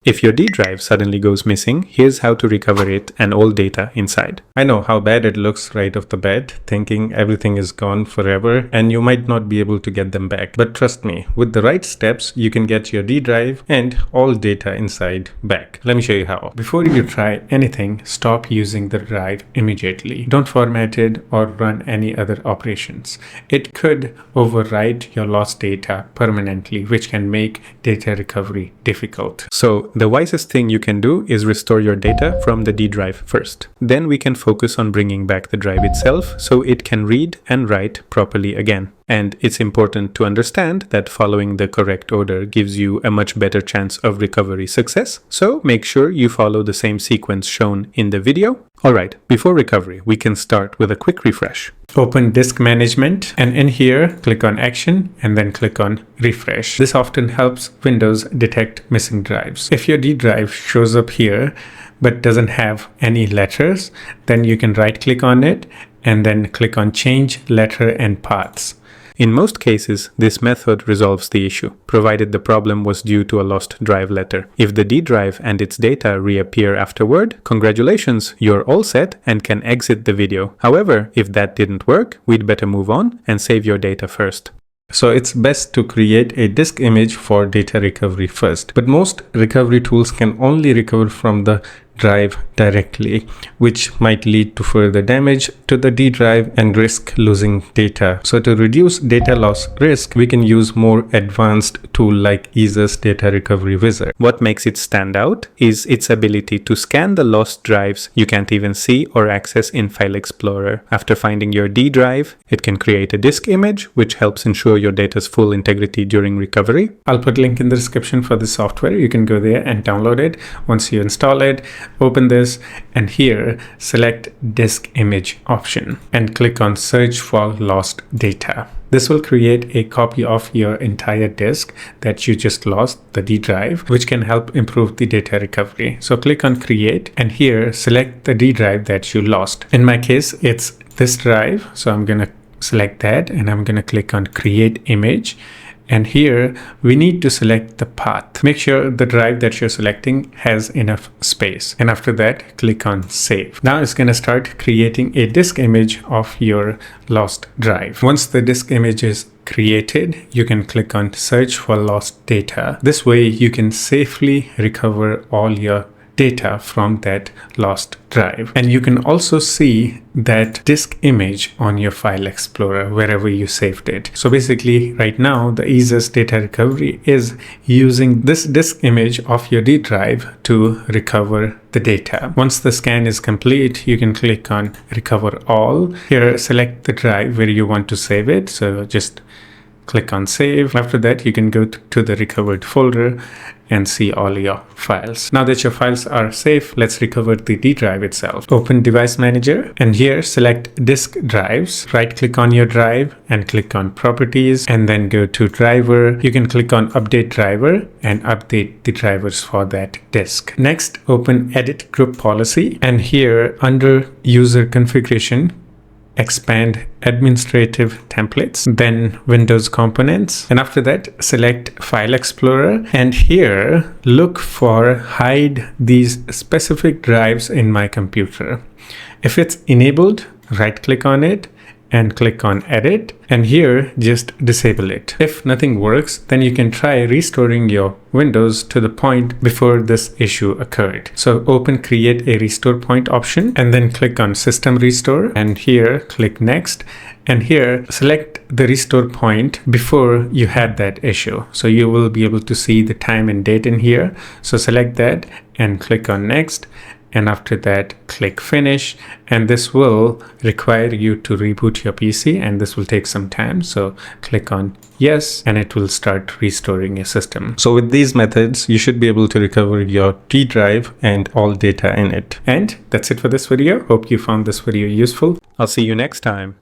If your D drive suddenly goes missing, here's how to recover it and all data inside. I know how bad it looks right off the bat, thinking everything is gone forever and you might not be able to get them back. But trust me, with the right steps, you can get your D drive and all data inside back. Let me show you how. Before you try anything, stop using the drive immediately. Don't format it or run any other operations. It could override your lost data permanently, which can make data recovery difficult. So the wisest thing you can do is restore your data from the D drive first. Then we can focus on bringing back the drive itself so it can read and write properly again. And it's important to understand that following the correct order gives you a much better chance of recovery success. So make sure you follow the same sequence shown in the video. Alright, before recovery, we can start with a quick refresh. Open Disk Management, and in here, click on Action and then click on Refresh. This often helps Windows detect missing drives. If your D drive shows up here but doesn't have any letters, then you can right-click on it and then click on Change Letter and Paths. In most cases, this method resolves the issue, provided the problem was due to a lost drive letter. If the D drive and its data reappear afterward, congratulations, you're all set and can exit the video. However, if that didn't work, we'd better move on and save your data first. So it's best to create a disk image for data recovery first. But most recovery tools can only recover from the drive directly, which might lead to further damage to the D drive and risk losing data. So to reduce data loss risk, we can use more advanced tool like EaseUS Data Recovery Wizard. What makes it stand out is its ability to scan the lost drives you can't even see or access in File Explorer. After finding your D drive, it can create a disk image, which helps ensure your data's full integrity during recovery. I'll put a link in the description for this software. You can go there and download it. Once you install it, open this and here select Disk Image option and click on Search for Lost Data. This will create a copy of your entire disk that you just lost, the D drive, which can help improve the data recovery. So click on Create and here select the D drive that you lost. In my case, it's this drive. So I'm going to select that and I'm going to click on Create Image. And here we need to select the path. Make sure the drive that you're selecting has enough space. And after that, click on Save. Now it's going to start creating a disk image of your lost drive. Once the disk image is created, you can click on Search for Lost Data. This way you can safely recover all your data from that lost drive. And you can also see that disk image on your File Explorer wherever you saved it. So basically right now the EaseUS Data Recovery is using this disk image of your D drive to recover the data. Once the scan is complete, you can click on Recover All. Here select the drive where you want to save it. So just click on Save. After that, you can go to the recovered folder and see all your files. Now that your files are safe, let's recover the D drive itself. Open Device Manager and here select Disk Drives. Right click on your drive and click on Properties and then go to Driver. You can click on Update Driver and update the drivers for that disk. Next, open Edit Group Policy and here under User Configuration, expand Administrative Templates, then Windows Components, and after that select File Explorer and here look for Hide these specific drives in my computer. If it's enabled, right click on it and click on Edit and here just disable it. If nothing works, then you can try restoring your Windows to the point before this issue occurred. So open Create a Restore Point option and then click on System Restore and here click Next and here select the restore point before you had that issue. So you will be able to see the time and date in here. So select that and click on Next. And after that, click Finish. And this will require you to reboot your PC and this will take some time. So click on Yes, and it will start restoring your system. So with these methods, you should be able to recover your D drive and all data in it. And that's it for this video. Hope you found this video useful. I'll see you next time.